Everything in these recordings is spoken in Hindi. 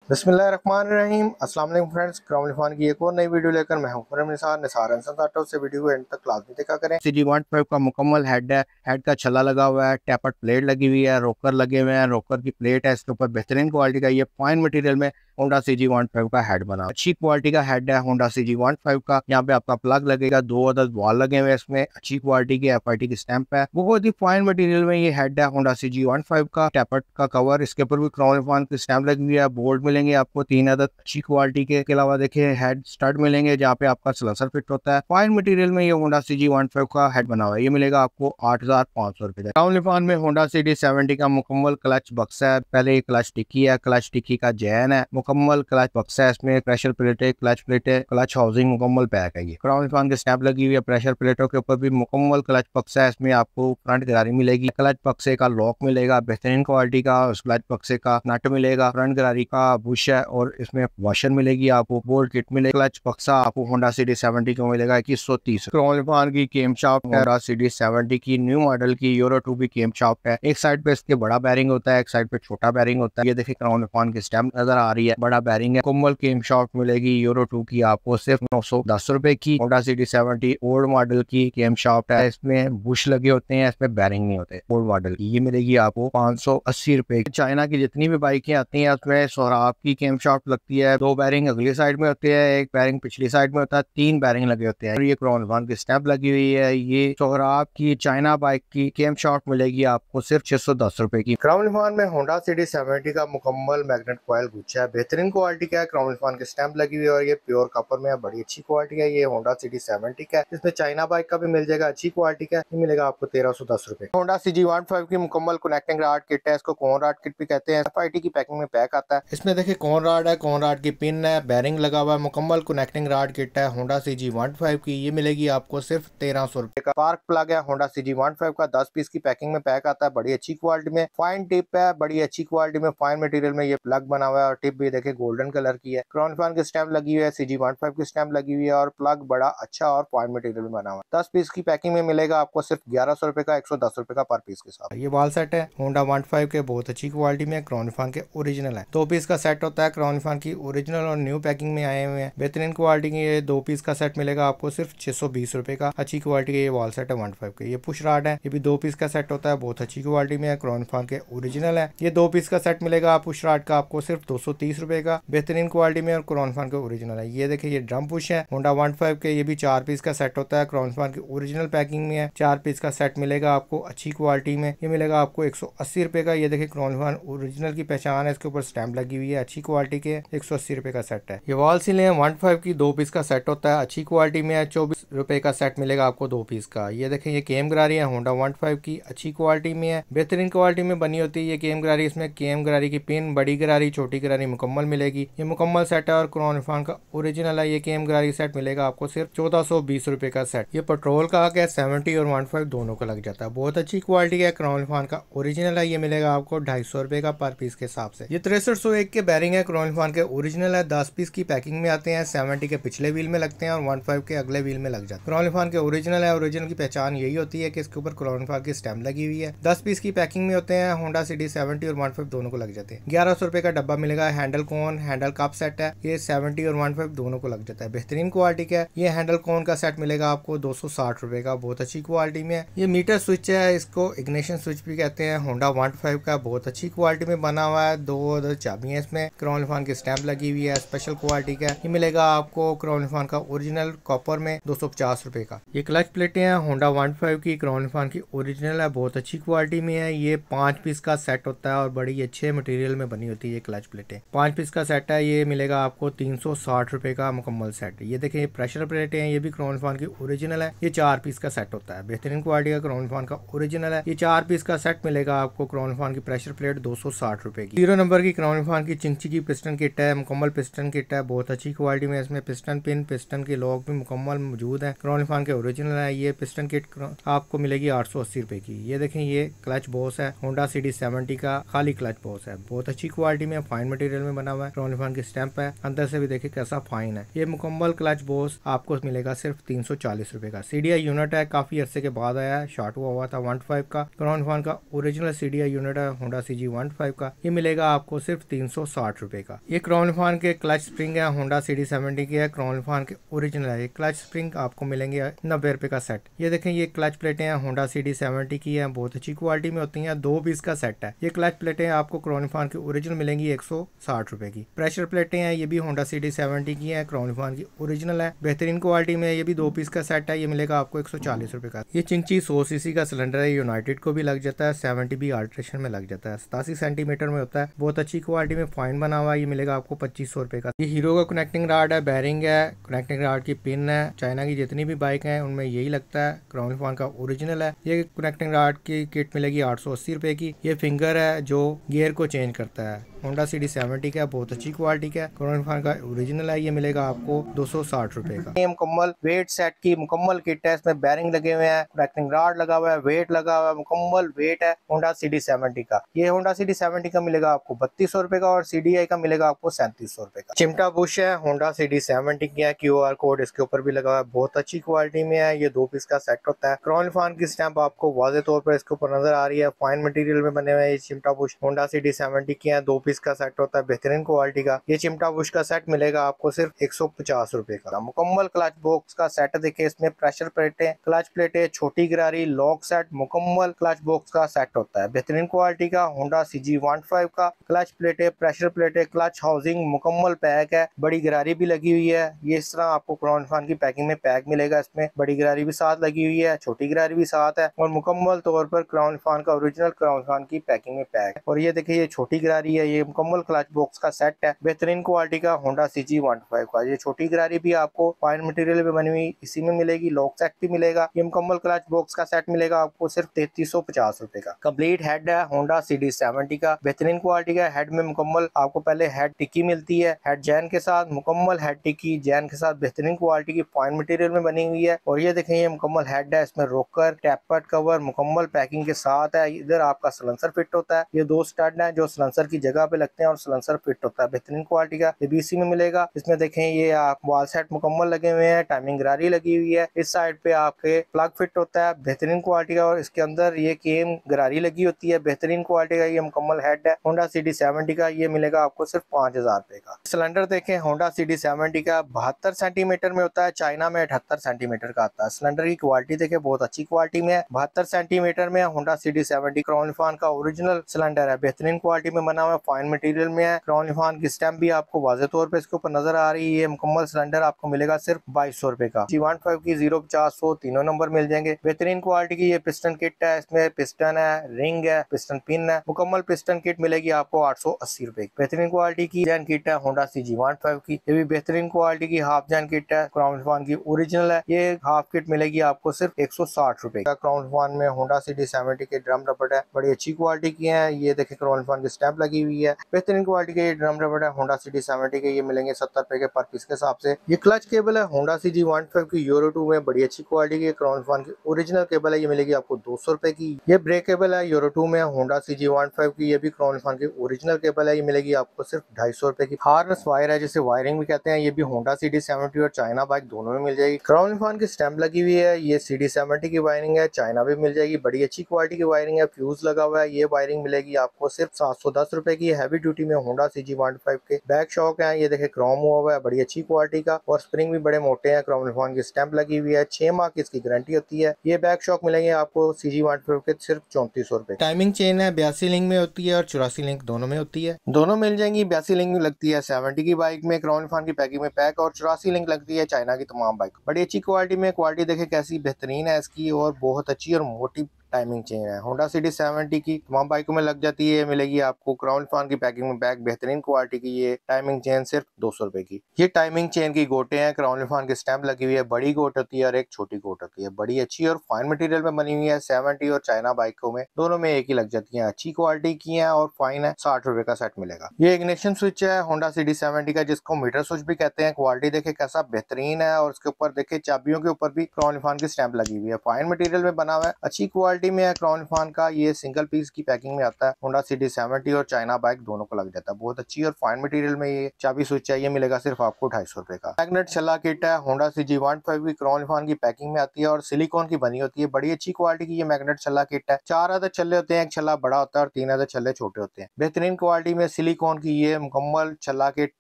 बिस्मिल्लाहिर्रहमानिर्रहीम। अस्सलाम वालेकुम फ्रेंड्स, क्राउन इरफान की एक और नई वीडियो लेकर मैं हूं फरम निसार अंसार से वीडियो को एंड तक लाजमी देखा करें। CG15 का मुकम्मल हेड है, हेड का छल्ला लगा हुआ है, टेपर्ड प्लेट लगी हुई है, रोकर लगे हुए हैं, रोकर की प्लेट है, इसके ऊपर बेहतरीन क्वालिटी का ये फाइन मटेरियल में होंडा CG15 का हेड बना, अच्छी क्वालिटी का हेड है होंडा CG15 का। यहाँ पे आपका प्लग लगेगा, 2 अदद वॉल लगे हुए हैं, इसमें अच्छी क्वालिटी की FIT की स्टैंप है, बहुत ही फाइन मटेरियल में ये हेड है होंडा CG15 का। टेपर्ड का कवर, इसके ऊपर भी क्राउन इरफान की स्टैंप लगी हुई है, बोल्ट मिलेंगे आपको 3 अदद अच्छी क्वालिटी के अलावा देखिए हेड स्टड मिलेंगे जहाँ पे आपका सलेंसर फिट होता है। फाइन मटेरियल में ये होंडा CG15 का हेड बना हुआ है, ये मिलेगा आपको 8,500 रुपए का। क्राउन इरफान में होंडा CD70 का मुकम्मल क्लच बक्सा है, पहले ये क्लच टिक्की है, क्लच टिक्की का जैन है, मुकम्मल क्लच बक्सा है, इसमें प्रेशर प्लेट है, क्लच प्लेट है, क्लच हाउसिंग मुकम्मल पैक है। ये क्राउन इरफान के स्टैंप लगी हुई है, प्रेशर प्लेटों के ऊपर भी मुकम्मल क्लच बक्सा है, इसमें आपको फ्रंट गरारी मिलेगी, क्लच बक्से का लॉक मिलेगा बेहतरीन क्वालिटी का, उस क्लच बक्से का नट मिलेगा, फ्रंट गरारी का बुश है और इसमें वॉशर मिलेगी, आपको बोल्ट किट मिलेगी। क्लच बक्सा आपको होंडा CD70 को मिलेगा 2130। क्राउन इरफान की केम शाफ्ट है, होंडा CD70 की न्यू मॉडल की यूरो 2 की केम शाफ्ट है, एक साइड पे इसके बड़ा बैरिंग होता है, एक साइड पे छोटा बैरिंग होता है। ये देखिए क्राउन इरफान की स्टैम्प नजर आ रही है, बड़ा बैरिंग है। मुकम्मल केम शाफ्ट मिलेगी यूरो 2 की आपको सिर्फ 910 रुपए की। होंडा CD70 ओल्ड मॉडल की केम शाफ्ट है, इसमें बुश लगे होते हैं, इसमें बैरिंग नहीं होते। ओल्ड मॉडल की ये मिलेगी आपको 580 रुपए की। चाइना की जितनी भी बाइकें आती हैं उसमें सोहराब की केम शाफ्ट लगती है, 2 बैरिंग अगली साइड में होते हैं, एक बैरिंग पिछली साइड में होता है, 3 बैरिंग लगे होते हैं। और ये क्राउन इरफान की स्टैंप लगी हुई है। ये सोहराब की चाइना बाइक की केम शाफ्ट मिलेगी आपको सिर्फ 610 रुपए की। क्राउन इरफान में होंडा CD70 का मुकम्मल मैग्नेट कॉइल गुच्छा है, बेहतरीन क्वालिटी का है, क्राउन इरफान की स्टैंप लगी हुई है और ये प्योर कॉपर में है, बड़ी अच्छी क्वालिटी है। ये होंडा CD70 का है, इसमें चाइना बाइक का भी मिल जाएगा, अच्छी क्वालिटी का। ये मिलेगा आपको 1310 रुपए। होंडा CG15 की मुकम्मल कनेक्टिंग रॉड किट है, इसको कॉन रॉड किट भी कहते हैं, FIT की पैकिंग में पैक आता है। इसमें देखिए कॉन रॉड है, कॉन रॉड की पिन है, बैरिंग लगा हुआ है, मुकम्मल कनेक्टिंग रॉड किट है होंडा CG15 की। ये मिलेगी आपको सिर्फ 1300 रुपए का। स्पार्क प्लग है होंडा CG15 का, 10 पीस की पैकिंग में पैक आता है, बड़ी अच्छी क्वालिटी में। फाइन टिप है, बड़ी अच्छी क्वालिटी में, फाइन मटेरियल में ये प्लग बना हुआ है और टिप भी देखिए गोल्डन कलर की है। क्राउन इरफान की स्टैंप लगी हुई है, CG15 की स्टैंप लगी हुई है और प्लग बड़ा अच्छा और फाइन मटेरियल में बना हुआ है। 10 पीस की पैकिंग में मिलेगा आपको सिर्फ 1100 रुपए का, 110 रुपए का पर पीस के साथ। ये वॉल सेट है होंडा 15 के, बहुत अच्छी क्वालिटी में, क्राउन इरफान के ओरिजिनल है। 2 पीस का सेट होता है, क्राउन इरफान की ओरिजिनल और न्यू पैकिंग में आए हुए हैं, बेहतरीन क्वालिटी की। ये 2 पीस का सेट मिलेगा आपको सिर्फ 620 रुपए का, अच्छी क्वालिटी का ये वॉल सेट है 15 के। ये पुश रॉड है, ये भी 2 पीस का सेट होता है, बहुत अच्छी क्वालिटी में है, क्राउन इरफान के ओरिजिनल है। ये 2 पीस का सेट मिलेगा पुश रॉड का आपको सिर्फ 230 रुपए का, बेहतरीन क्वालिटी में और क्राउन इरफान के ओरिजिनल है। ये देखिए ये ड्रम पुश है होंडा 15 के, ये भी 4 पीस का सेट होता है, क्राउन इरफान की ओरिजिनल पैकिंग में है। 4 पीस का सेट मिलेगा आपको अच्छी क्वालिटी में, ये मिलेगा आपको 180 रुपए का। ये देखिए क्राउन इरफान ओरिजिनल की पहचान है, इसके ऊपर स्टैंप लगी हुई है, अच्छी क्वालिटी के, 180 रुपए का सेट है। ये वॉल सीलिंग है 15 की, 2 पीस का सेट होता है, अच्छी क्वालिटी में है, 24 रुपए का सेट मिलेगा आपको 2 पीस का। ये देखें ये केम गरारी है होंडा 15 की, अच्छी क्वालिटी में है, बेहतरीन क्वालिटी में बनी होती है ये केम गरारी। इसमें केम गरारी की पिन, बड़ी गरारी, छोटी गरारी मुकम्मल मिलेगी। ये मुकम्मल सेट है और क्राउन इरफान का ओरिजिनल है। ये केम गरारी सेट मिलेगा आपको सिर्फ 1420 रुपए का सेट। ये पेट्रोल का आगे 70 और 15 दोनों का लग जाता है, बहुत अच्छी क्वालिटी का क्राउन इरफान का ओरिजिनल है। ये मिलेगा आपको 250 रुपए का पर पीस के हिसाब से। ये 6301 के बैरिंग है, क्राउन इरफान के ओरिजिनल है, 10 पीस की पैकिंग में आते हैं, 70 के पिछले व्हील में लगते हैं और 15 के अगले व्हील में लग जाते हैं। क्राउन इरफान के ओरिजिनल है, ओरिजिनल की पहचान यही होती है कि इसके ऊपर क्राउन इरफान की स्टैंप लगी हुई है। 10 पीस की पैकिंग में होते हैं, होंडा CD70 और 15 दोनों को लग जाते हैं। 1100 रुपए का डब्बा मिलेगा। हैंडल कोन, हैंडल कप सेट है, ये 70 और 15 दोनों को लग जाता है, बेहतरीन क्वालिटी का। ये हैंडल कोन का सेट मिलेगा आपको 260 रुपए का, बहुत अच्छी क्वालिटी में। ये मीटर स्विच है, इसको इग्निशन स्विच भी कहते हैं, होंडा 15 का, बहुत अच्छी क्वालिटी में बना हुआ है। 2 अदर चाबियां इसमें, क्राउन इरफान की स्टैंप लगी हुई है, स्पेशल क्वालिटी का। ये मिलेगा आपको क्राउन इरफान का ओरिजिनल कॉपर में 250 रुपए का। ये क्लच प्लेटें हैं होंडा 15 की, क्राउन इरफान की ओरिजिनल है, बहुत अच्छी क्वालिटी में है। ये 5 पीस का सेट होता है और बड़ी अच्छे मटेरियल में बनी होती है ये क्लच प्लेटें। 5 पीस का सेट है, ये मिलेगा आपको 360 रुपए का मुकम्मल सेट। ये देखिए प्रेशर प्लेटें हैं, ये भी क्राउन इरफान की ओरिजिनल है, ये 4 पीस का सेट होता है, बेहतरीन क्वालिटी का क्राउन इरफान का ओरिजिनल है। ये 4 पीस का सेट मिलेगा आपको क्राउन इरफान की प्रेशर प्लेट 260 रुपए की। 0 नंबर की क्राउन इरफान की चिंची की पिस्टन किट है, मुकम्मल पिस्टन किट है, बहुत अच्छी क्वालिटी में। इसमें पिस्टन पिन, पिस्टन के लॉक भी मुकम्मल मौजूद है, क्राउन इरफान के ओरिजिनल है। ये पिस्टन किट आपको मिलेगी 880 रुपए की। ये देखें ये क्लच बॉस है होंडा CD70 का, खाली क्लच बॉस है, बहुत अच्छी क्वालिटी में, फाइन मटेरियल में बना हुआ है, क्रॉनिफॉन की स्टैंप है, अंदर से भी देखिए कैसा फाइन है। ये मुकम्मल क्लच बॉक्स आपको मिलेगा सिर्फ 340 रुपए का। सीडीआई यूनिट है, काफी अरसे के बाद आया है, शॉर्ट हुआ था 15 का। क्रॉनिफॉन का ओरिजिनल सीडीआई यूनिट है होंडा सीजी 15 का, ये मिलेगा आपको सिर्फ 360 रुपए का। ये क्रॉनिफॉन के क्लच स्प्रिंग है, होंडा सीडी 70 की है, क्रॉनिफॉन के ओरिजिनल है। ये क्लच स्प्रिंग आपको मिलेंगे 90 रुपए का सेट। ये देखें ये क्लच प्लेटें हैं, होंडा सीडी 70 की है, बहुत अच्छी क्वालिटी में होती हैं, 2 पीस का सेट है। ये क्लच प्लेटें आपको क्रॉनिफॉन की ओरिजिनल मिलेंगी 160 रुपए की। प्रेशर प्लेटें हैं, ये भी होंडा सीडी 70 की है, क्रॉनिफॉन की ओरिजिनल है, बेहतरीन क्वालिटी में। ये भी 2 पीस का सेट है, ये मिलेगा आपको 140 रुपए का। ये चिंची 100 सीसी का सिलेंडर है, यूनाइटेड को भी लग जाता है, 70 भी अल्ट्रेशन में लग जाता है, 87 सेंटीमीटर में होता है, बहुत अच्छी क्वालिटी में फाइन बना हुआ है। ये मिलेगा आपको 2500 रुपए का। ये हीरो का कनेक्टिंग रॉड है, बैरिंग है, कनेक्टिंग रॉड की पिन है। चाइना की जितनी भी बाइक हैं उनमें यही लगता है, क्रॉनिफॉन का ओरिजिनल है। ये कनेक्टिंग रॉड की किट मिलेगी 880 रुपए की। ये फिंगर है जो गियर को चेंज करता है, होंडा सीडी 70 का, बहुत अच्छी क्वालिटी का, क्रॉनिफॉन का ओरिजिनल है। ये मिलेगा आपको 260 रुपए का। ये मुकम्मल वेट सेट की मुकम्मल किट है, इसमें बैरिंग लगे हुए हैं, कनेक्टिंग रॉड लगा हुआ है, वेट लगा हुआ है, मुकम्मल वेट है होंडा सीडी 70 का। ये होंडा सीडी 70 का मिलेगा आपको 3200 रुपए का और सीडीआई का मिलेगा आपको 3700 रुपए का। चिमटा बुश है, होंडा सीडी 70 की है, QR कोड इसके ऊपर भी लगा हुआ है, बहुत अच्छी क्वालिटी में है। ये 2 पीस का सेट होता है। क्रॉनिफॉन की स्टैंप आपको वाज़े तौर पर इसके ऊपर नजर आ रही है, फाइन मटेरियल में बने हुए हैं। ये चिमटा बुश होंडा सीडी 70 की है, 2 पीस का सेट होता है, बेहतरीन क्वालिटी का। ये चिमटा बुश का सेट मिलेगा आपको सिर्फ 150 रुपए का। मुकम्मल क्लच बॉक्स का सेट देखिए, इसमें प्रेशर प्लेटें, क्लच प्लेटें, छोटी गिरारी, लॉक सेट, मुकम्मल क्लच बॉक्स का सेट होता है, बेहतरीन क्वालिटी का। होंडा सीजी 15 का क्लच प्लेटें, प्रेशर प्लेटें, क्लच हाउसिंग, मुकम्मल पैक है, बड़ी गिरारी भी लगी हुई है। ये इस तरह आपको क्रॉनिफॉन की पैकिंग में पैक मिलेगा, इसमें बड़ी गिरारी भी साथ लगी हुई है, छोटी गिरारी भी साथ है और मुकम्मल तौर पर क्रॉनिफॉन का ओरिजिनल क्रॉनिफॉन की पैकिंग में पैक है। और ये देखिए ये छोटी गिरारी है, ये मुकम्मल क्लच बॉक्स का सेट है, बेहतरीन क्वालिटी का होंडा सीजी 15 का। ये छोटी गिरारी भी आपको फाइन मटेरियल में बनी हुई इसी में मिलेगी, लॉक सेट भी मिलेगा। ये मुकम्मल क्लच बॉक्स का सेट मिलेगा आपको सिर्फ 3350 रुपए का। कंप्लीट हेड है होंडा सीडी 70 का, बेहतरीन क्वालिटी का। हेड में मुकम्मल आपको पहले हेड टिक्की मिलती है, हेड जैन के साथ, मुकम्मल हेड टिक्की जैन के साथ, बेहतरीन क्वालिटी की फाइन मटेरियल में बनी हुई है। और ये देखें ये मुकम्मल हेड है, इसमें रोकर, टैपर्ड कवर, मुकम्मल पैकिंग के साथ है। इधर आपका सलेंसर फिट होता है, ये 2 स्टड है जो सलेंसर की जगह पे लगते हैं और सलेंसर फिट होता है, बेहतरीन क्वालिटी का। ये बीसी में मिलेगा। इसमें देखें ये आप वॉल सेट मुकम्मल लगे हुए हैं, टाइमिंग गिरारी लगी हुई है, इस साइड पे आपके प्लग फिट होता है, बेहतरीन क्वालिटी का। और इसके अंदर ये केम गिरारी लगी होती है, बेहतरीन क्वालिटी का। ये मुकम्मल हेड है होंडा सीडी 70 का, ये मिलेगा आपको सिर्फ 5000 रुपए का। सिलेंडर देखें होंडा सीडी 70 का 72 सेंटीमीटर में होता है, चाइना में 78 सेंटीमीटर का आता है। सिलेंडर की क्वालिटी देखें बहुत अच्छी क्वालिटी में है, 72 सेंटीमीटर में होंडा सीडी 70 क्रॉनिफॉन का ओरिजिनल सिलेंडर है, बेहतरीन क्वालिटी में बना हुआ है, फाइन मटेरियल में है। क्रॉनिफॉन की स्टैंप भी आपको वाज़े तौर पे इसके ऊपर नजर आ रही है। मुकम्मल सिलेंडर आपको मिलेगा सिर्फ 2200 रुपए का। G15 की 050 100 तीनों नंबर मिल जाएंगे, बेहतरीन क्वालिटी की। ये पिस्टन किट है, इसमें पिस्टन है, रिंग है, पिस्टन पिन है, मुकम्मल पिस्टन किट मिलेगी आपको 880 रुपए की। बेहतरीन क्वालिटी की जैन किट है होंडा CG15 की, ये भी बेहतरीन क्वालिटी की हाफ जैन किट है, क्रॉनिफॉन की ओरिजिनल है। ये हाफ किट मिलेगी आपको सिर्फ 160 रुपए का। क्रॉनिफॉन में होंडा सीडी 70 के ड्रम रबड़ है, बड़ी अच्छी क्वालिटी की है। ये देखिए क्रॉनिफॉन की स्टैंप लगी हुई है, बेहतरीन क्वालिटी के ड्रम रबड़ है होंडा सीडी 70 के, ये मिलेंगे 70 रुपए के पर पीस के हिसाब से। ये क्लच केबल है होंडा CG15 की यूरो 2 में, बड़ी अच्छी क्वालिटी की क्रॉनिफॉन की ओरिजिनल केबल है, ये मिलेगी आपको 200 रुपए की। ये ब्रेक केबल है यूरो 2 में होंडा CG15 की, ये भी क्रॉनिफॉन की ओरिजिनल केबल है, ये मिलेगी आपको सिर्फ 250 रुपए की। हार्नेस वायर है जिसे वायरिंग भी कहते हैं, ये भी होंडा सीडी 70 और चाइना बाइक दोनों में मिल जाएगी। क्रॉनिफॉन की स्टैंप लगी हुई है, ये सीडी 70 की वायरिंग है, चाइना भी मिल जाएगी, बड़ी अच्छी क्वालिटी की वायरिंग है, फ्यूज लगा हुआ है। ये वायरिंग मिलेगी आपको सिर्फ 710 रुपए की। हैवी ड्यूटी में होंडा CG15 के बैक शॉक है, ये देखे क्रोम हुआ हुआ है, बड़ी अच्छी क्वालिटी का और स्प्रिंग भी बड़े मोटे हैं। क्रॉनिफॉन की स्टैंप लगी हुई है, 6 माह की इसकी गारंटी होती है। ये बैक शॉक मिलेंगे आपको CG15 के सिर्फ 3400 रुपए। टाइमिंग चेन है, 82 लिंक में होती है और 84 लिंक दोनों में होती है, दोनों मिल जाएंगी। 82 लिंक लगती है 70 की बाइक में क्रॉनिफॉन की पैकिंग में पैक, और 84 लिंक लगती है चाइना की तमाम बाइक। बड़ी अच्छी क्वालिटी में, क्वालिटी देखे कैसी बेहतरीन है इसकी और बहुत अच्छी और मोटी टाइमिंग चेन है। होंडा सीडी 70 की तमाम बाइकों में लग जाती है, मिलेगी आपको क्रॉनिफॉन की पैकिंग में बैग, बेहतरीन क्वालिटी की। ये टाइमिंग चेन सिर्फ 200 रुपए की। ये टाइमिंग चेन की गोटे हैं, क्रॉनिफॉन की स्टैंप लगी हुई है, बड़ी गोट होती है और एक छोटी गोट होती है, बड़ी अच्छी और फाइन मटेरियल में बनी हुई है। 70 और चाइना बाइकों में दोनों में एक ही लग जाती है, अच्छी क्वालिटी की है और फाइन है। 60 रुपए का सेट मिलेगा। ये इग्निशन स्विच है होंडा सीडी 70 का, जिसको मीटर स्विच भी कहते हैं। क्वालिटी देखे कैसा बेहतरीन है और उसके ऊपर देखे चाबियों के ऊपर भी क्रॉनिफॉन की स्टैंप लगी हुई है, फाइन मटेरियल में बना हुआ है, अच्छी क्वालिटी क्वालिटी में है क्राउन इरफान का, ये सिंगल पीस की पैकिंग में आता है। होंडा सिटी 70 और चाइना बाइक दोनों को लग जाता है। बहुत अच्छी और फाइन मटेरियल में ये चाबी स्विच चाहिए मिलेगा सिर्फ आपको 250 रुपए का। मैग्नेट छल्ला किट है, होंडा CG 125 की क्राउन इरफान की पैकिंग में आती है और सिलिकॉन की बनी होती है। बड़ी अच्छी क्वालिटी की ये मैग्नेट छल्ला किट है। 4 अदद छल्ले होते हैं, एक छल्ला बड़ा होता है और 3 अदद छल्ले छोटे होते हैं। बेहतरीन क्वालिटी में सिलिकॉन की ये मुकम्मल छल्ला किट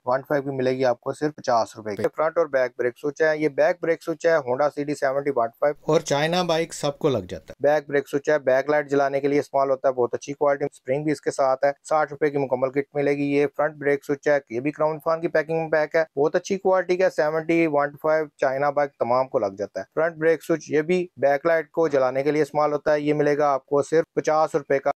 125 की मिलेगी आपको सिर्फ 50 रुपए की। फ्रंट और बैक ब्रेक स्विच है, ये बैक ब्रेक स्विच है होंडा CD 70 125 और चाइना बाइक सबको लग जाता है। बैक ब्रेक स्विच है, बैक लाइट जलाने के लिए इस्तेमाल होता है। बहुत अच्छी क्वालिटी, स्प्रिंग भी इसके साथ है। 60 रुपए की मुकम्मल किट मिलेगी। ये फ्रंट ब्रेक स्विच है, ये भी क्राउन इरफान की पैकिंग में पैक है। बहुत अच्छी क्वालिटी का 70 125 चाइना बाइक तमाम को लग जाता है। फ्रंट ब्रेक स्विच ये भी बैक लाइट को जलाने के लिए इस्तेमाल होता है। ये मिलेगा आपको सिर्फ 50 रुपए का।